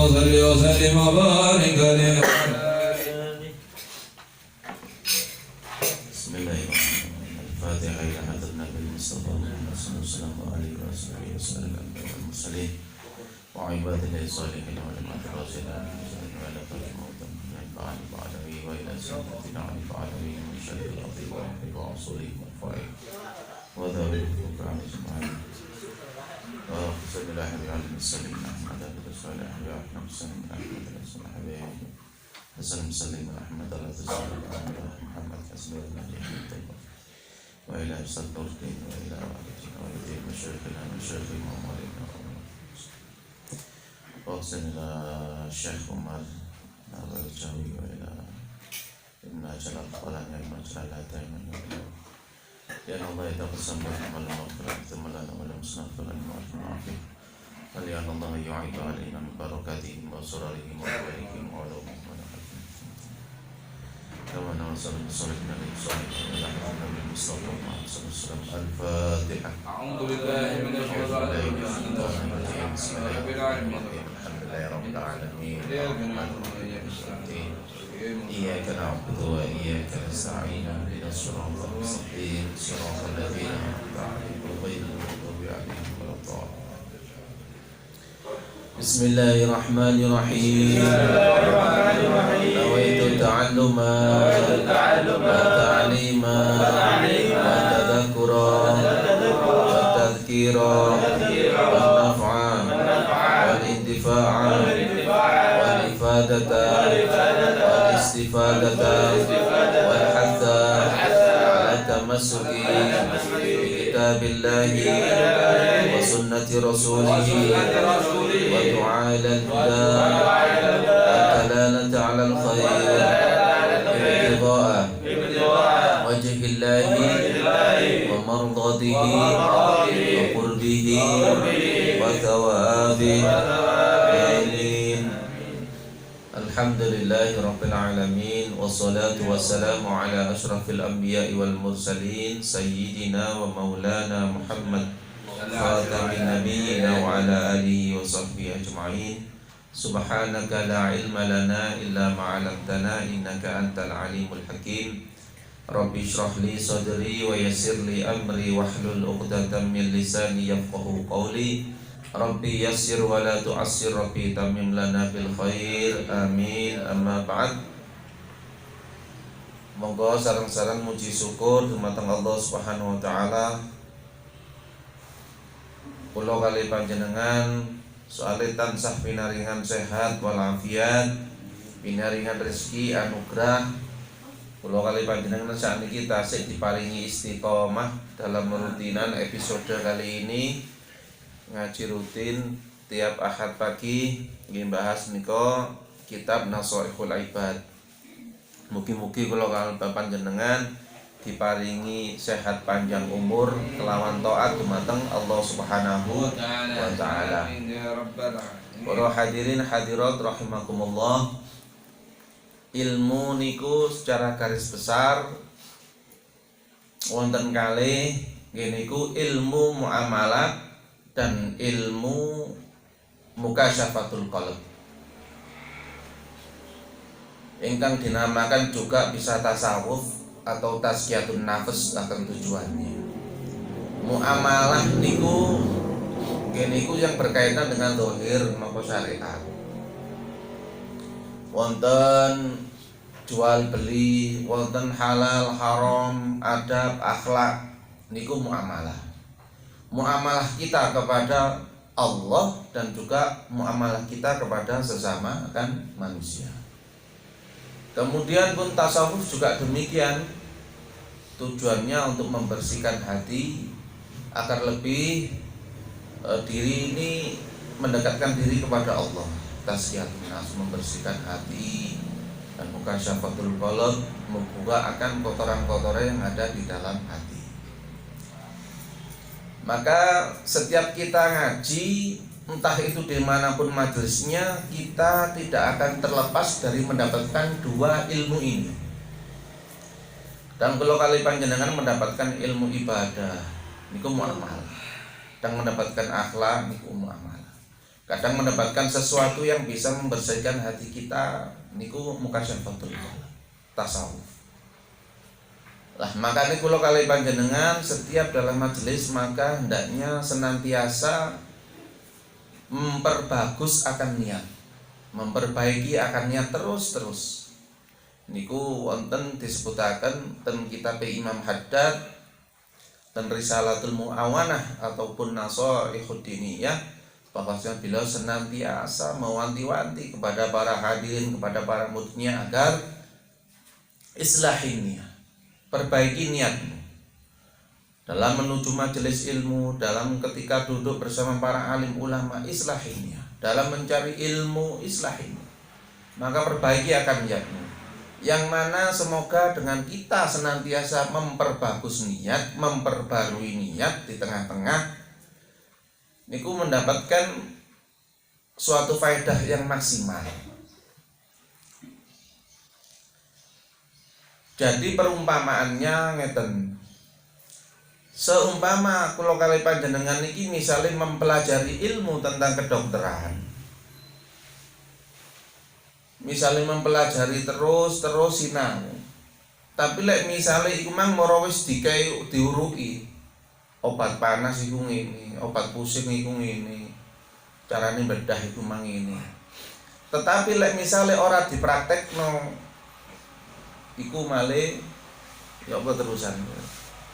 صل وسلم وبارك عليه. بسم الله الرحمن الرحيم. الفاتحة إلى حضرة النبي المصطفى محمد صلى الله عليه وسلم وآله وصحبه وسلم الأنبياء والمرسلين وعباد الله الصالحين والعلماء الراشدين وعلى طريق الموتى بعد بعدوي وإلى سيدنا علي بعدوي من شر الأرض والحب وعصره والفرع وذوي الكفران أجمعين. وصلى الله على المرسلين أحمد بن صالح وأحمد سلم أحمد بن صالح حسن مسلم أحمد على محمد حسن الله وإلى أرسل الدين وإلى والدين مشايخنا مشايخ وموالينا وأحسن إلى الشيخ عمر الجاوي وإلى ابن أجل القرآن ابن أجل الهدايم يا الله يتقسم بهم المغفرة ثم لنا ولمسنا فلنمعرف العافية فليان الله يعيد علينا من بركاتهم وسررهم وخيرهم وعلومهم ونحفهم كما نوصل بصالحنا للصالحين إلى حضرة النبي المصطفى محمد صلى الله عليه وسلم. الفاتحة. أعوذ بالله من الشيطان الرجيم. بسم الله الرحمن الرحيم. الحمد لله رب العالمين. إياك نعبد وإياك نستعين اهدنا الصراط المستقيم صراط الذين أنعمت عليهم غير المغضوب عليهم ولا الضالين. بسم الله الرحمن الرحيم. نويت التعلم والتعليم والتذكر والتذكير والنفع والانتفاع والإفادة والاستفادة والحث على التمسك بكتاب الله وسنة رسوله والدعاء إلى الهدى والدلالة على الخير ابتغاء وجه الله ومرضاته وقربه وثوابه. آمين. الحمد لله رب العالمين والصلاة والسلام على أشرف الأنبياء والمرسلين سيدنا ومولانا محمد خاتم النبيين وعلى آله وصحبه أجمعين. سبحانك لا علم لنا إلا ما علمتنا إنك أنت العليم الحكيم. رب اشرح لي صدري ويسر لي أمري واحلل عقدة من لساني يفقهوا قولي. Rabbi yassir wa la tu'assir. Rabbi tamim lana bil khair. Amin. Amma ba'd. Monggo sareng-sareng muji syukur dumateng Allah Subhanahu wa taala. Kula kali panjenengan soale tansah pinaringan sehat walafiat, pinaringan rezeki anugerah. Kula kali panjenengan sakniki tasih diparingi istiqomah dalam rutinan episode kali ini. Ngaji rutin tiap Ahad pagi nggih bahas nika kitab Nashaihul Ibad. Mugi-mugi kula kaliyan panjenengan diparingi sehat panjang umur kelawan taat dumateng Allah Subhanahu wa taala. Para hadirin hadirat rahimakumullah. Ilmu niku secara garis besar wonten kalih nggih niku ilmu muamalah dan ilmu mukasyafatul qalb. Ingkang dinamakan juga bisa tasawuf atau tazkiyatun nafs akan tujuannya. Muamalah niku yang berkaitan dengan zahir maupun syariat. Wonten jual beli, wonten halal haram, adab akhlak niku muamalah. Muamalah kita kepada Allah dan juga muamalah kita kepada sesama kan manusia. Kemudian pun tasawuf juga demikian. Tujuannya untuk membersihkan hati agar lebih diri ini mendekatkan diri kepada Allah. Tazkiyatun nafs, membersihkan hati, dan mukasyafatul qalb, membuka akan kotoran-kotoran yang ada di dalam hati. Maka setiap kita ngaji, entah itu dimanapun majelisnya, kita tidak akan terlepas dari mendapatkan dua ilmu ini. Dan kalau kali panjenengan mendapatkan ilmu ibadah, niku muamalah, dan mendapatkan akhlak niku muamalah. kadang mendapatkan sesuatu yang bisa membersihkan hati kita niku mukasyafatul tasawuf. Lah makanya kula kali panjenengan setiap dalam majelis maka hendaknya senantiasa memperbagus akan niat, memperbaiki akan niat terus. Niku wonten disebutaken ten kitab Imam Haddad dan Risalatul Mu'awanah ataupun Nasaihud Diniyah, bahwasanya beliau senantiasa mewanti-wanti kepada para hadirin, kepada para muridnya agar islahin niat, perbaiki niatmu dalam menuju majelis ilmu, dalam ketika duduk bersama para alim ulama, islahin niat, dalam mencari ilmu, islahin, maka perbaiki akan niatmu. Yang mana semoga dengan kita senantiasa memperbagus niat, memperbarui niat di tengah-tengah niku mendapatkan suatu faedah yang maksimal. Jadi perumpamaannya ngeten. Seumpama kula kali panjenengan niki misalnya mempelajari ilmu tentang kedokteran. Misalnya mempelajari terus sinau. Tapi lek misalnya iku mang moro wis diuruki. Obat panas iku ngene, obat pusing iku ngene. Carane bedah iku mang ngene. Tetapi lek misalnya ora dipraktekno iku male ya apa terusan.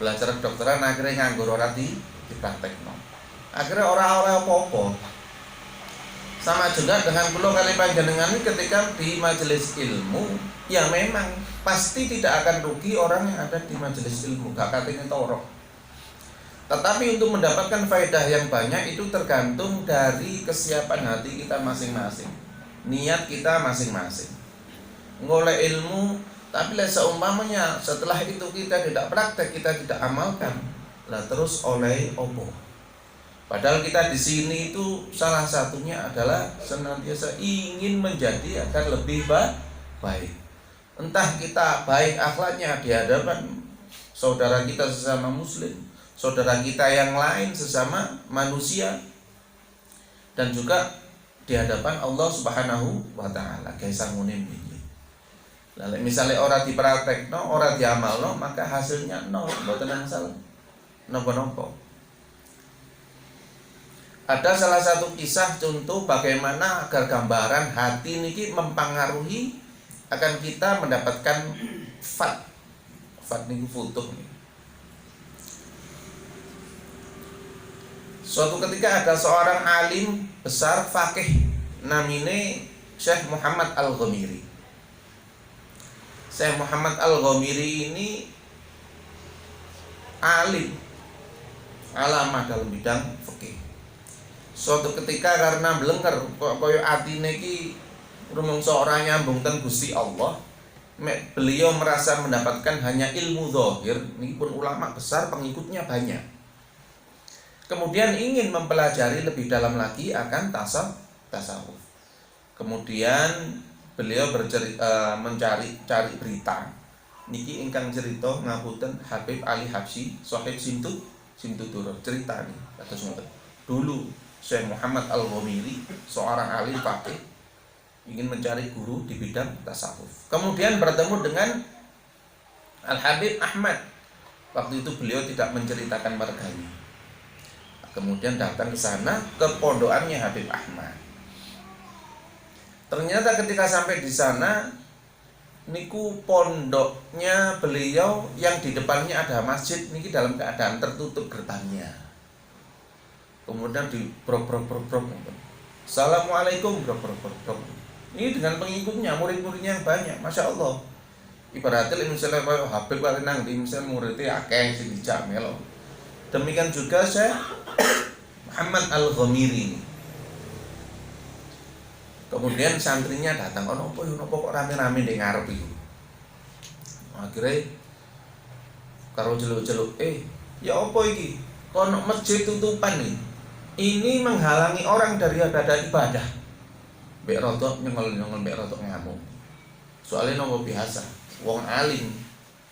Belajar kedokteran akhirnya nganggur ora dipraktekno. Akhirnya ora apa-apa. Sama juga dengan kula kali panjenengan ini ketika di majelis ilmu, ya memang pasti tidak akan rugi orang yang ada di majelis ilmu, gak katanya torok. Tetapi untuk mendapatkan faedah yang banyak itu tergantung dari kesiapan hati kita masing-masing, niat kita masing-masing. Ngoleh ilmu, tapi seumpamanya setelah itu kita tidak praktek, kita tidak amalkan, lah terus oleh opo. Padahal kita di sini itu salah satunya adalah senantiasa ingin menjadi agar lebih baik. Entah kita baik akhlaknya di hadapan saudara kita sesama muslim, saudara kita yang lain sesama manusia, dan juga di hadapan Allah Subhanahu wa taala. Kaisangune iki. Lalu misalnya orang dipraktekno, orang diamalno, maka hasilnya nol, mboten masalah. Napa-napa. Ada salah satu kisah contoh bagaimana agar gambaran hati niki mempengaruhi akan kita mendapatkan fat niku futuh. Suatu ketika ada seorang alim besar fakih namine Syekh Muhammad Al-Ghamiri. Syekh Muhammad Al-Ghamiri ini alim alama dalam bidang fikih. Suatu ketika karena belengker koyo atine iki rumangsa ora nyambung ten Gusti Allah, beliau merasa mendapatkan hanya ilmu zahir, niki pun ulama besar pengikutnya banyak. Kemudian ingin mempelajari lebih dalam lagi akan tasawuf. Kemudian beliau mencari berita. Niki ingkang cerita ngapunten Habib Ali Habsyi, Sahib Simtuturo cerita nih kados ngoten. Dulu Syekh Muhammad Al-Ghamiri, seorang alim fakih, ingin mencari guru di bidang tasawuf. Kemudian bertemu dengan Al-Habib Ahmad. Waktu itu beliau tidak menceritakan marganya. Kemudian datang ke sana, ke pondokannya Habib Ahmad. Ternyata ketika sampai di sana, niku pondoknya beliau yang di depannya ada masjid, niki dalam keadaan tertutup gerbangnya. Kemudian di brok. Assalamualaikum brok. Ini dengan pengikutnya, murid-muridnya yang banyak, masya Allah. Ibaratnya misalnya kalau Habib kali nang di misalnya muridnya akeh sing dijak melo. Demikian juga saya Muhammad Al-Ghamiri. Kemudian santrinya datang, ono apa kok rame-rame di ngarep iku. Akhirnya karo jeluk-jeluk, ya apa iki? Kono masjid tutupan nih. Ini menghalangi orang dari ada ibadah. Mbek rotok nyengol mbek rotok ngamuk. Soalnya nopo biasa, wong alim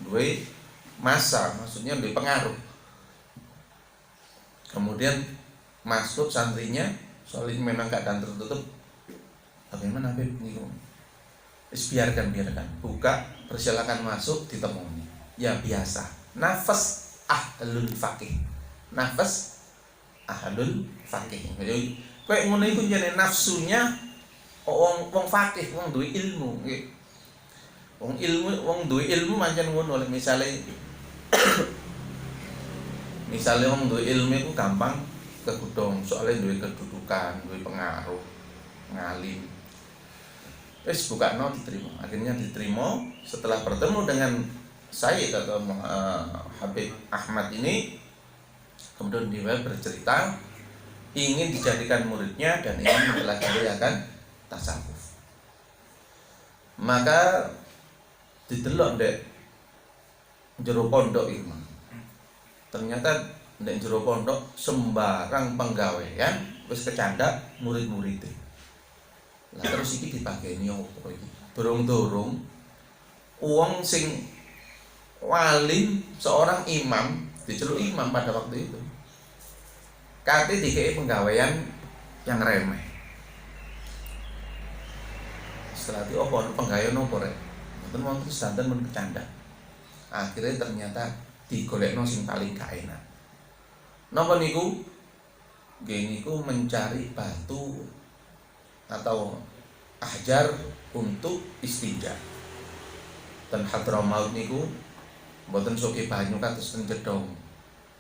duwe masa, maksudnya duwe pengaruh. Kemudian masuk santrinya Soalnya memang keadaan tertutup. Bagaimana Habib niku? Biarkan, buka, persilakan masuk, ditemui. Ya biasa. Nafas ahlul faqih. Jadi kayak ngono iku jenenge nafsunya wong faqih, wong duwe ilmu nggih. Wong duwe ilmu pancen ngono. Misale wong duwe ilmu iku gampang kegudong, soalnya duwe kedudukan, duwe pengaruh, ngalim. Wis bukakno diterima. Akhirnya diterima setelah bertemu dengan Sayyid atau Habib Ahmad ini. Kemudian dia bercerita ingin dijadikan muridnya dan ingin mempelajari akan tasawuf. Maka didelok ndek jero pondok iki. Ternyata ndek jero pondok sembarang penggawean wis kecandak murid-muridé. Lah terus iki dipakeni opo iki? Dorong-dorong wong sing walim, seorang imam, diceluk imam pada waktu itu. Kate dikei penggawean yang remeh. Setelah itu opo penggawean opo rek? Mboten wonten sedanten men kecanda. Akhirnya ternyata digolekno sing paling gak enak. Napa niku? Nggih niku mencari batu atau ahjar untuk istinja. Dan Hadramaut niku mboten soke banyu kados ten cedhong.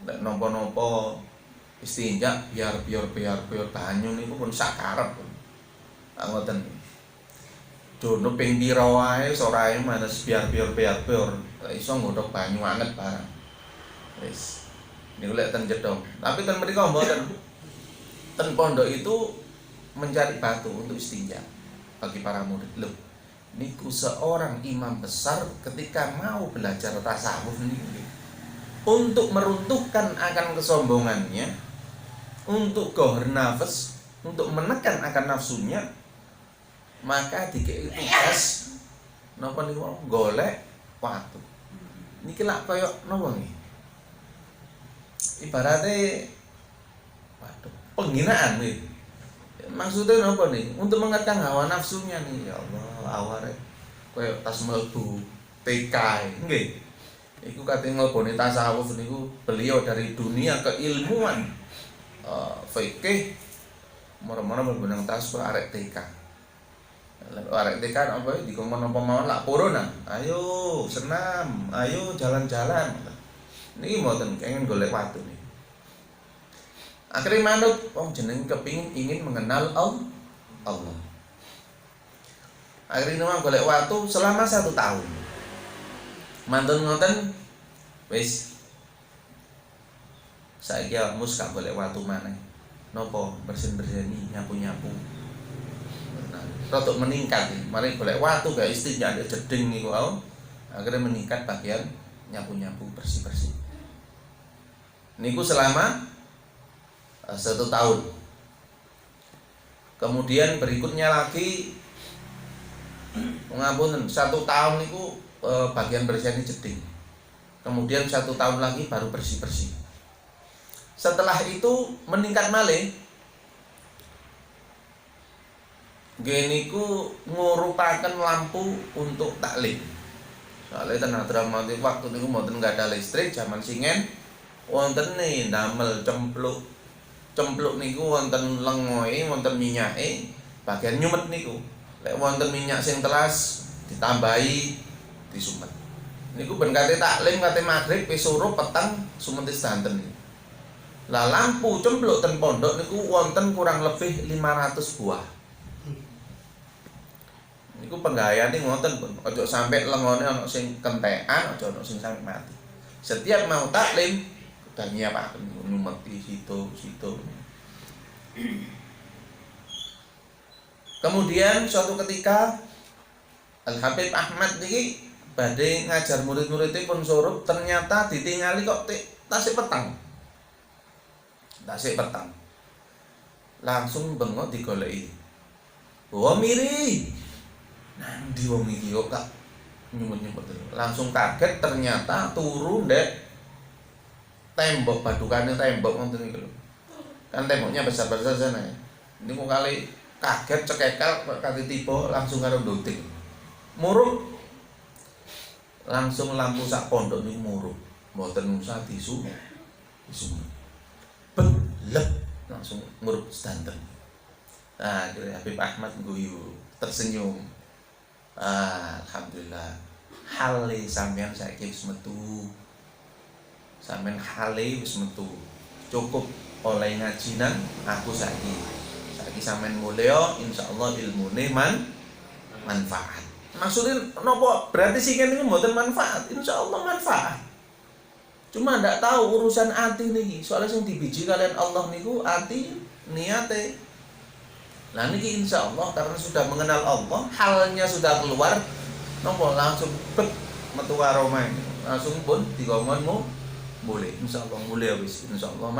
Nek napa-napa istinja biar banyu niku pun sakarep. Ngoten. Dono ping pira wae sorae manes biar iso nggodhog banyu anget barang. Wis. Niku lek ten cedhong. Tapi ten mriko mboten. Ten pondok itu mencari batu untuk istinja bagi para murid. Loh, niku seorang imam besar ketika mau belajar tasawuf niku untuk meruntuhkan akan kesombongannya, untuk gohor nafas, untuk menekan akan nafsunya, maka dikei tugas napa niku golek watu. Niki lak kaya napa nggih? Ibarate waduh, penghinaan nih. Maksudnya apa nih? Untuk mengekang hawa nafsunya nih. Ya Allah, aware koyo tas mlebu TK nggih. Iku kate ngleboni tasawuf niku beliau dari dunia keilmuan fikih moro-moro mlebu nang tasawuf arek TK. Arek TK apa dikongkon apa mawon lak purun. Ayo senam, ayo jalan-jalan. Niki mboten kenging golek watu nih. Akhirnya manut wong jeneng kepingin ingin mengenal Allah. Akhirnya memang golek waktu selama 1 tahun. Mantun ngoten wis saiki mus gak golek waktu maneh. Napa bersin-bersini nyapu-nyapu. Nah, rodok meningkat iki. Mari golek waktu gak istinja jeding niku wae. Akhirnya meningkat bagian nyapu-nyapu bersih-bersih. Niku selama 1 tahun. Kemudian berikutnya lagi ngapunten 1 tahun niku bagian bersihane jeding. Kemudian 1 tahun lagi baru bersih-bersih. Setelah itu meningkat malih. Nggih niku ngurupaken lampu untuk taklim. Soalnya ten Hadramaut waktu niku mboten ada listrik, zaman singen wonten nih damel cempluk niku wonten lengoe, wonten minyake, bagian nyumet niku. Lek wonten minyak sing telas ditambahi disumet. Niku ben kate taklim kate magrib wis suruh peteng sumete sedanten. Lah lampu cempluk ten pondok niku wonten kurang lebih 500 buah. Niku penggayane ngoten pun. Aja sampe lengone ana sing kentekan, aja ana sing sampe mati. Setiap mau taklim udah nyiapaken nyumeti situ. Kemudian suatu ketika Al Habib Ahmad niki badhe ngajar murid-muridé pun surup, ternyata ditingali kok tasik petang. Langsung bengok digoleki. Wah miri. Nandi wong iki kok Kak nyumet-nyumet. Langsung kaget ternyata turu ndek tembok, badukane tembok ngoten niku lho. Kan temboknya besar-besar sana ya. Niku kali kaget cekekel kate tiba langsung karo ndoting. Murup langsung lampu sak pondok niku murup. Mboten usah disu. Belep langsung murup sedanten. Nah, akhirnya Habib Ahmad guyu, tersenyum. Alhamdulillah. Hale sampean saiki wis metu. Sampean hale wis metu. Cukup oleh ngajinan aku saiki. Saiki sampean mulya insyaallah ilmune manfaat. Maksudnya nopo berarti sih kan ini mboten manfaat, insyaallah manfaat. Cuma ndak tahu urusan ati niki. Soalnya sing dibiji kalian Allah niku ati niate. Nah niki insyaallah karena sudah mengenal Allah, halnya sudah keluar, nopo langsung metu karo main. Langsung pun digomonmu boleh insyaallah mulai wis insyaallah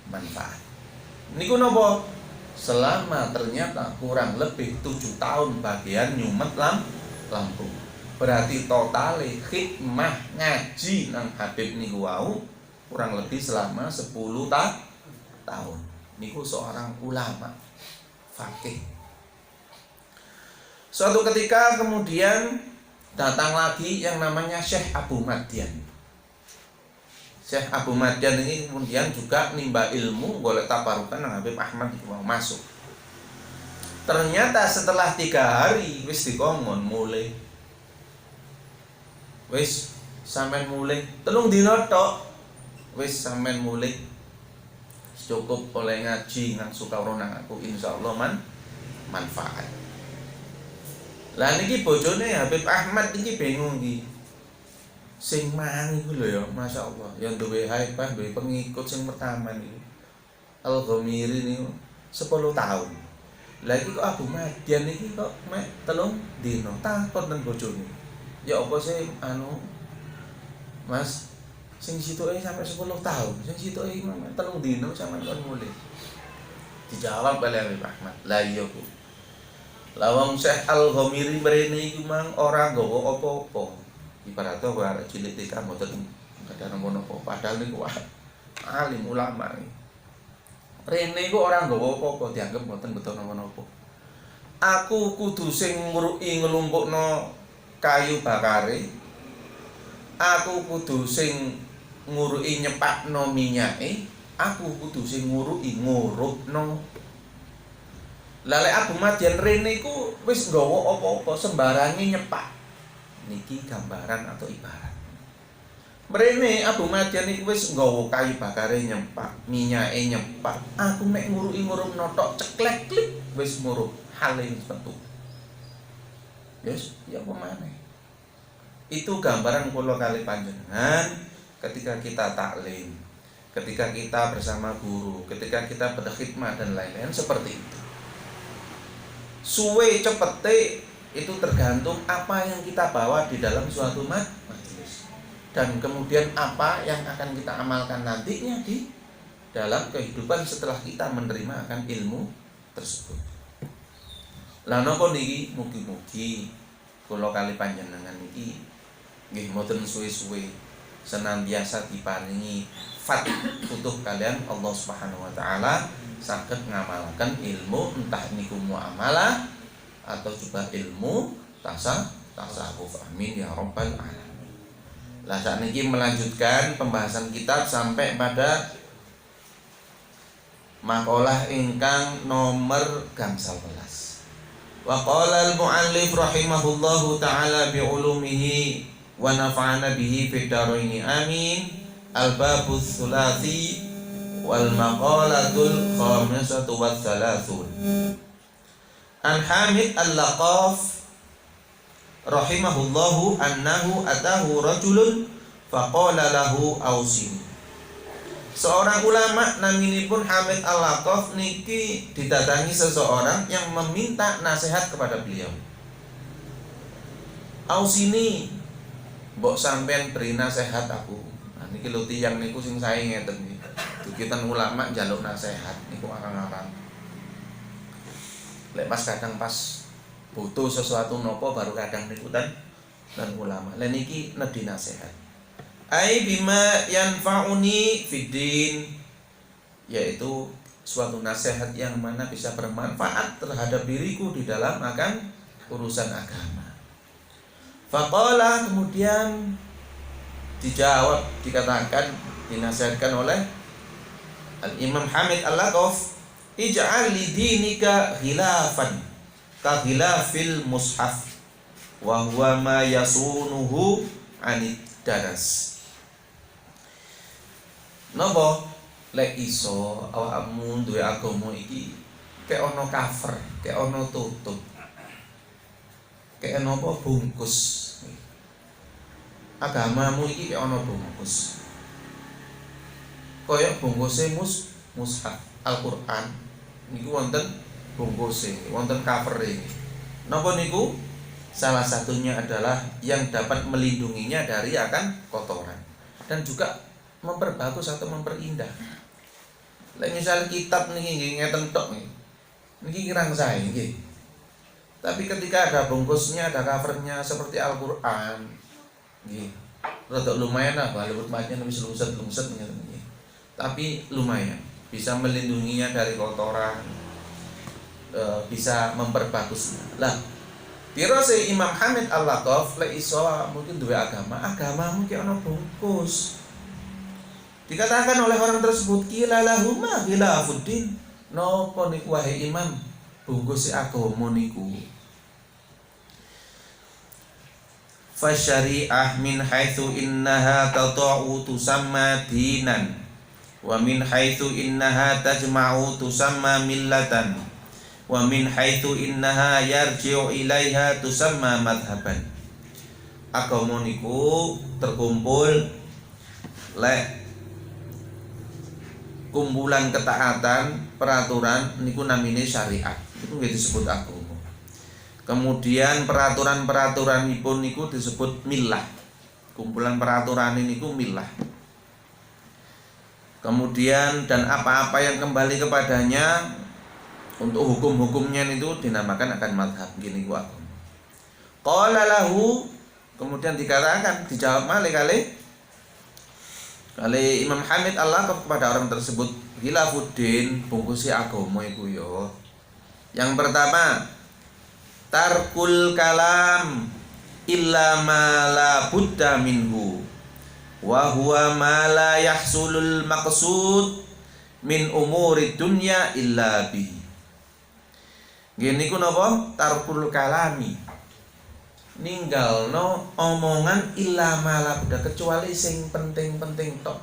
manfaat. Niku nopo? Selama ternyata kurang lebih 7 tahun bagian nyumet lampu. Berarti totale khidmah ngaji nang Habib niku wau kurang lebih selama 10 tahun. Niku seorang ulama fakih. Suatu ketika kemudian datang lagi yang namanya Syekh Abu Madian. Syekh Abu Madian ini kemudian juga nimba ilmu golek tabarukan nang Habib Ahmad itu mau masuk. Ternyata setelah 3 hari wis dikongkon mulai. Wis sampean mulai 3 dina tok. Wis sampean mulai. Cukup oleh ngaji nang sukawro nang aku insyaallah manfaat. Lah niki bojone Habib Ahmad iki bingung iki. Sing mang iku lho ya, masyaallah. Ya duwe haibah, duwe pengikut sing pertama niku. Al-Ghamiri niku 10 tahun. Lah iki kok Abu Madian iki kok mek 3 dina takon nang bojone. Ya apa sih Mas, sing situke sampai 10 tahun, sing situke 3 dina sampean kon mulih. Dijawab oleh Habib Ahmad. Lah iya Bu. Lah wong Syekh Al-Ghamiri mrene iku mang ora nggawa apa-apa. Ibaratnya arek cilik TK mboten kada napa-napa padahal niku alim ulama. Rene iku ora nggawa apa-apa dianggep mboten betul napa-napa. Aku kudu sing ngruki nglumpukno kayu bakare. Aku kudu sing nguruki nyepakno minyake. Aku kudu sing nguruki ngurupno. Lah lek Abu Madian rene iku wis nggawa apa-apa sembarange nyepak. Niki gambaran atau ibarat. Mrene Abu Madian iku wis nggawa kayu bakare nyempak, minyake nyempak. Aku mek nguruki ngurupno tok ceklek klik wis murup hale metu. Yes, ya apa maneh. Itu gambaran kula kali panjenengan ketika kita taklim, ketika kita bersama guru, ketika kita berkhidmat dan lain-lain seperti itu. Suwe cepete itu tergantung apa yang kita bawa di dalam suatu majelis dan kemudian apa yang akan kita amalkan nantinya di dalam kehidupan setelah kita menerima akan ilmu tersebut. Lah napa niki mugi-mugi kula kali panjenengan niki nggih mboten suwe-suwe senantiasa diparingi futuh kalian Allah Subhanahu wa taala saged ngamalkan ilmu entah niku muamalah atau juga ilmu tasawuf. Amin ya rabbal alamin. Lah saat ini melanjutkan pembahasan kitab sampai pada makalah ingkang nomor gangsal welas. Wa qala al-muallif rahimahullahu taala bi ulumihi wa nafa'ana bihi fid dharain amin. Al-babus tsulasi wal maqalatul khamisatu was salasun. An Hamid Al-Laqaf rahimahullahu annahu atahu rajulun faqala lahu ausini. Seorang ulama naminipun Hamid Al-Laqaf niki didatangi seseorang yang meminta nasihat kepada beliau. Ausini, mbok sampean beri nasihat aku. Nah niki lho tiyang niku sing sae ngeten iki. Dugitan ulama njaluk nasihat niku arang-arang. Lek pas kadang pas butuh sesuatu nopo baru kadang niku dan ulama. Lah niki nedhi nasihat. Ai bima yanfa'uni fiddin, yaitu suatu nasihat yang mana bisa bermanfaat terhadap diriku di dalam akan urusan agama. Faqala, kemudian dijawab, dikatakan, dinasihatkan oleh Al-Imam Hamid Al-Laqaf, ij'al li dinika khilafan ka khilafil mushaf wa huwa ma yasunuhu anid daras. Napa lek iso awakmu duwe agama iki kek ana cover, kek ana tutup, kek napa bungkus. Agamamu iki kek ana bungkus. Kaya bungkuse mushaf Al-Qur'an niku wonten bungkuse, wonten covere. Napa niku? Salah satunya adalah yang dapat melindunginya dari akan kotoran dan juga memperbagus atau memperindah. Lek misal kitab niki nggih ngeten tok niki kirang sae nggih. Tapi ketika ada bungkusnya, ada covernya seperti Al-Qur'an nggih. Rada lumayan lah, walaupun macamnya wis lungset-lungset ngeten nggih. Tapi lumayan bisa melindunginya dari kotoran, bisa memperbagusnya. Lah, piro se Imam Hamid Al-Laqaf lek iso mungkin duwe agamamu ki ana bungkus. Dikatakan oleh orang tersebut, qila lahu ma khilafuddin. Napa niku wahai Imam, bungkus agama niku? Fasyari'ah min haitsu innaha tata'u tusamma dinan wa min haitsu innaha tajma'u tusamma millatan wa min haitsu innaha yarji'u ilaiha tusamma madhaban. Agama niku terkumpul lek kumpulan ketaatan, peraturan niku namine syariat. Itu nggih disebut agama. Kemudian peraturan-peraturanipun niku disebut millah. Kumpulan peraturan niku millah. Kemudian dan apa-apa yang kembali kepadanya untuk hukum-hukumnya itu dinamakan akan madhab. Gini gua. Qala lahu, kemudian dikatakan, dijawab malih kali Imam Hamid Al-Laqaf kepada orang tersebut, khilafuddin, bungkusi agama iku yo. Yang pertama, tarkul kalam illa ma la budda minhu wa huwa ma la yahsulul maqsud min umuri dunya illa bi. Gini ku napa? Tarkul kalami, ninggalno omongan illa ma la budda, kecuali sing penting-penting tok.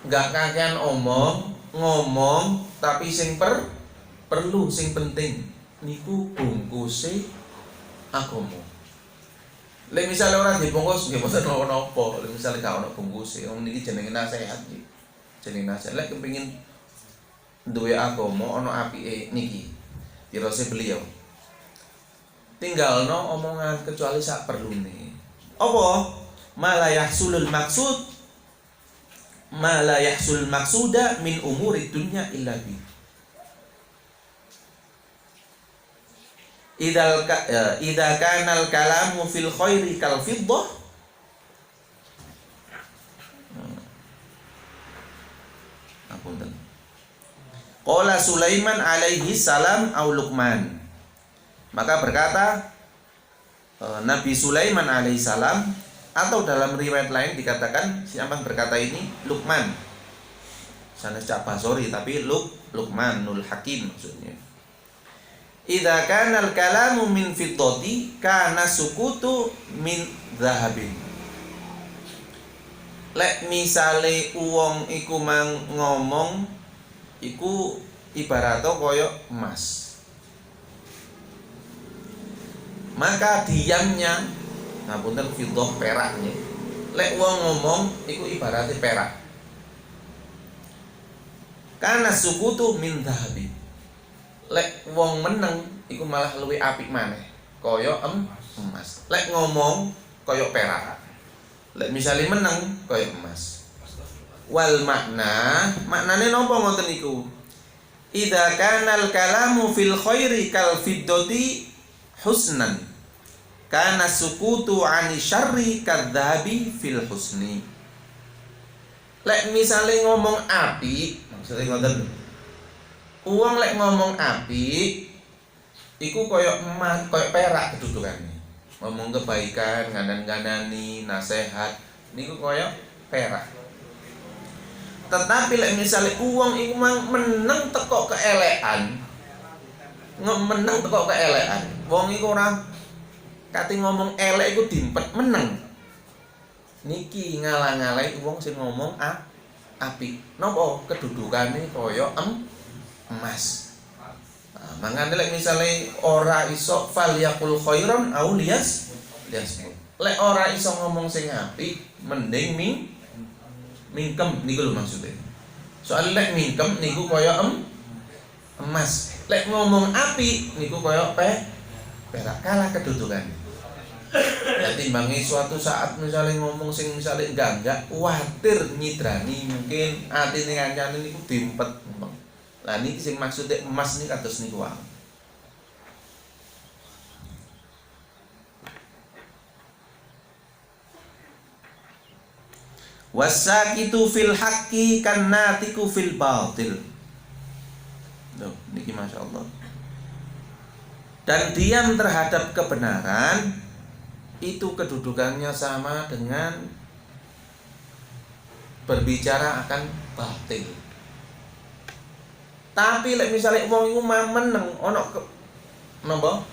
Enggak kakean ngomong tapi sing perlu, sing penting niku bungkuse agama. Lek misale ora dibungkus nggih mboten napa-napa. Lek misale gak ono bungkuse, wong niki jenenge nasihat iki. Jenenge nasihat. Lek kepengin duwe agama ana apike niki. Dirose beliau. Tinggalno omongan kecuali sak perlune. Apa? Mala yahsulul maksud, mala yahsul maksuda min umuri dunya illa bi. Idza kana al-kalamu fil khairi kal fiddah. Apunten. Qala Sulaiman alaihi salam au Luqman. Maka berkata Nabi Sulaiman alaihi salam, atau dalam riwayat lain dikatakan siapa berkata ini Luqman. Sanes Cak Basori tapi Luqmanul Hakim maksudnya. Idza kana al-kalamu min fiddati kana sukutu min dhahabin. Lek misale wong iku ngomong iku ibarat kaya emas. Maka diamnya, ngapunten fiddah peraknya. Lek wong ngomong iku ibaratnya perak. Kana sukutu min dhahabin. Lek wong meneng iku malah luwih apik maneh, kaya emas. Lek ngomong kaya perak. Lek misale meneng kaya emas. Wal maknane napa ngoten niku? Idza kana al kalamu fil khairi kal fiddati husnan, kana sukutu ani syarri kadzabi fil husni. Lek misale ngomong apik, maksudnya ngoten. Uang lek ngomong apik iku koyo emas, koyo perak kedudukane. Ngomong kebaikan, ngandani, nasihat niku koyo perak. Tetapi lek misale uang iku meneng teko keelekan. Meneng teko keelekan. Wong iku ora kate ngomong elek iku dimpet meneng. Niki ngalah-ngalahi wong sing ngomong apik. Napa kedudukane kaya emas. Nah, mangane lek misale ora iso falyaqul khairan au liyasmut. Lek ora iso ngomong sing apik, mending mingkem niku lho maksudnya. Soale lek mingkem niku kaya emas. Lek ngomong apik niku kaya perak kalah kedudukane. Ya timbangi suatu saat misalnya ngomong sing misalnya enggak kuatir nyidrani mungkin atine kancane niku dimpet. Lah niki sing maksudnya emas niki kados niku wae. Wasakitu fil haqqi kannatiku fil batil. Loh, niki masyaallah. Dan diam terhadap kebenaran itu kedudukannya sama dengan berbicara akan batil. Tapi lek misalnya wong iku meneng ana napa?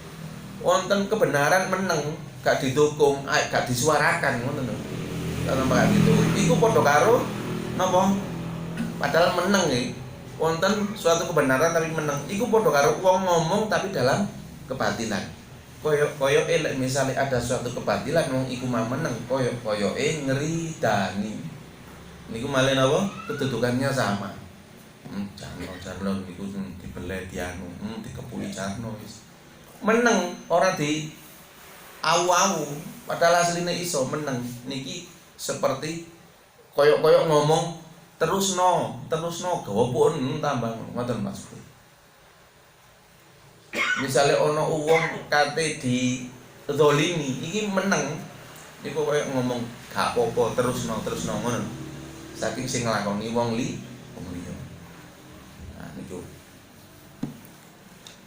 Wonten kebenaran meneng, gak didukung, gak disuarakan ngoten lho. Napa gitu. Iku padha karo napa? Padahal meneng iki. Wonten suatu kebenaran tapi meneng. Iku padha karo wong ngomong tapi dalam kebatilan. Koyo lek misale ada suatu kebatilan wong iku meneng koyoke ngeridani. Niku malih napa? Kedudukannya sama. Jarno niku dibelet dianu, dikepuli jarno wis. Meneng ora di awu-awu, padahal asline iso meneng. Niki seperti koyo ngomong terusno gawa pun tambah ngoten Mas. Misalnya ono uang kate di zolimi, iki meneng, iku koyo ngomong gak apa-apa terusno ngono. Saking sing nglakoni wong liya. Nah niku.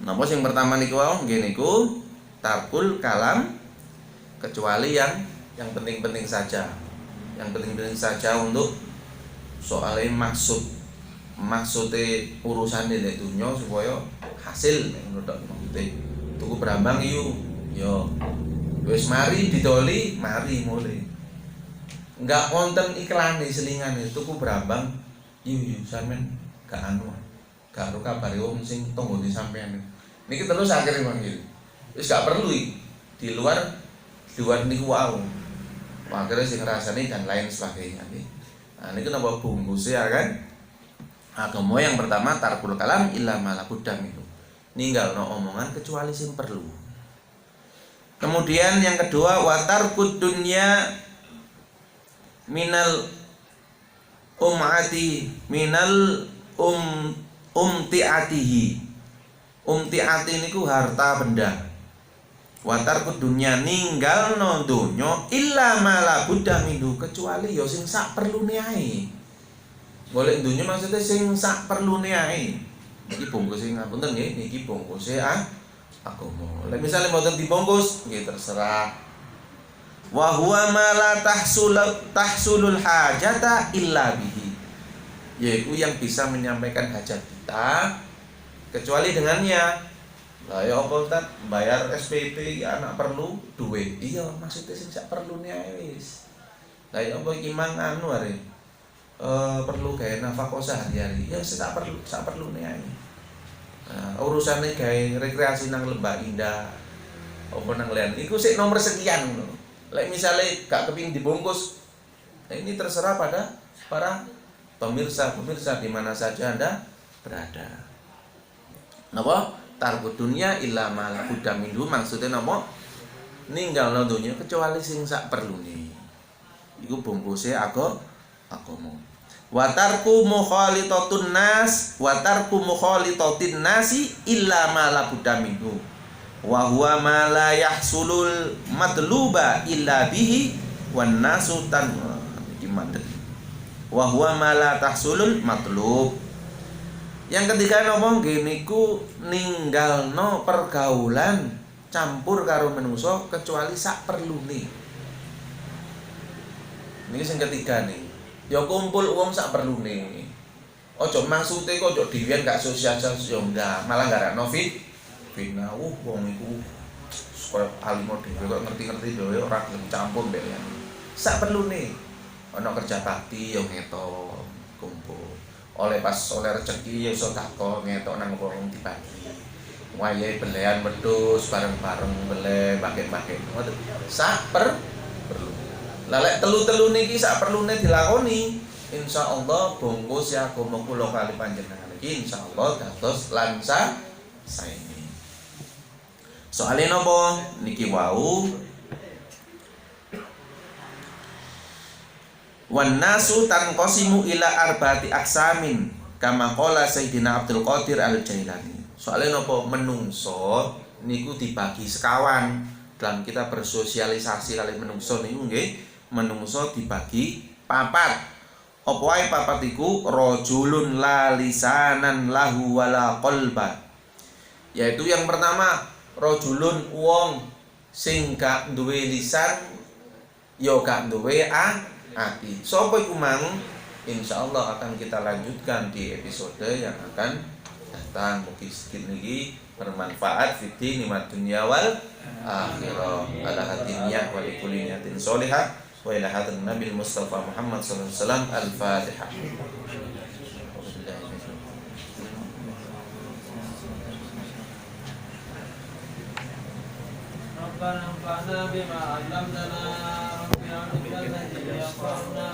Napa sing pertama niku wae nggih niku tarkul kalam kecuali yang penting-penting saja. Yang penting-penting saja untuk soalnya maksudnya urusane nek dunya supaya hasil menurut maksudnya tuku berambang yo wis mari didoli mari mulai enggak wonten iklane selingane tuku berambang sampean gak anu gak karo kabare wong sing tanggane sampean niki terus akhire manggil wis gak perlu di luar niku wae akhirnya sing ngrasani dan lain sebagainya nih. Nah niku napa bungkusnya kan agama yang pertama tarkul kalam illa malabudam itu ninggalno omongan kecuali sing perlu. Kemudian yang kedua watarkud dunya minal umtiati niku harta benda. Watarkud dunya ninggalno donya illa malabudam itu kecuali yo sing sak perlune ae. Golek dunya maksudnya sing sak perlune ae. Iki bungkuse ngapunten nggih, niki bungkuse agama. Lek misale mboten dibungkus, nggih terserah. Wa huwa ma la tahsulul hajata illa bihi. Yaitu yang bisa menyampaikan hajat kita kecuali dengannya. Lah ya apa Ustaz, bayar SPP ya anak perlu duit. Iya, maksudnya sing sak perlune ae wis. Lah ya apa iki mangan are. Perlu gawe nafkah sehari-hari. Ya sak perlune ae. Urusane gawe rekreasi nang Lembah Indah. Apa nang liyan iku sik nomor sekian ngono. Lek misale gak kepingin dibungkus, ini terserah pada para pemirsa di mana saja Anda berada. Napa? Tarku dunya illa ma la budda minhu maksudnya napa? Ninggalno dunya kecuali sing sak perlune. Iku bungkuse agama. Wa tarku mukhalitatun nas wa tarku mukhalitatin nasi illa ma la budda minhu. Wa huwa ma la yahsulul matluba illa bihi wan nasu tan wa huwa ma la tahsulul matlub. Yang ketiga nopo nggih niku ninggalno pergaulan campur karo menungso kecuali sak perlune. Niki sing ketiga nih. Ya kumpul wong sak perlune. Ojo maksude kok ojo dhewean gak sosialisasi yo enggak, malah garakno fitnah. Wong iku koyo alim dhewe kok ngerti-ngerti dhewe ora gelem campur mbek liyane. Sak perlune. Ana kerja bakti yo ngetok kumpul. Oleh rezeki ya iso takon ngetok nang wong dibagi. Wayahe belehan wedhus bareng-bareng bele pakai-pakai. Ngoten. Sak perlu. Lah lek telu-telu niki sak perlune dilakoni, insyaallah bungkus ya agama kula kali panjenengan iki insyaallah dados lansa saene. Soale napa niki wau wan nasu tanqasimu ila arba'ati aksamin kama qala Sayyidina Abdul Qadir Al-Jailani. Soale napa menungso niku dibagi sekawan. Dalam kita bersosialisasi kali menungso niku nggih menungso dibagi papat. Apa wae papat iku rajulun la lisanan lahu wala qalba. Yaitu yang pertama rajulun wong sing gak duwe lisan ya gak duwe ati. Sapa iku mang? Insyaallah akan kita lanjutkan di episode yang akan datang. Mugi sedikit niki bermanfaat fitni nikmat dunya wal akhirah. Ala hatiniyah wa likulli niyatin sholihah wa ila hadratin Nabi Mustafa Muhammad sallallahu alaihi wasallam. Al-Fatihah. ربنا انفعنا بما علمتنا وبعلمك الذي ينفعنا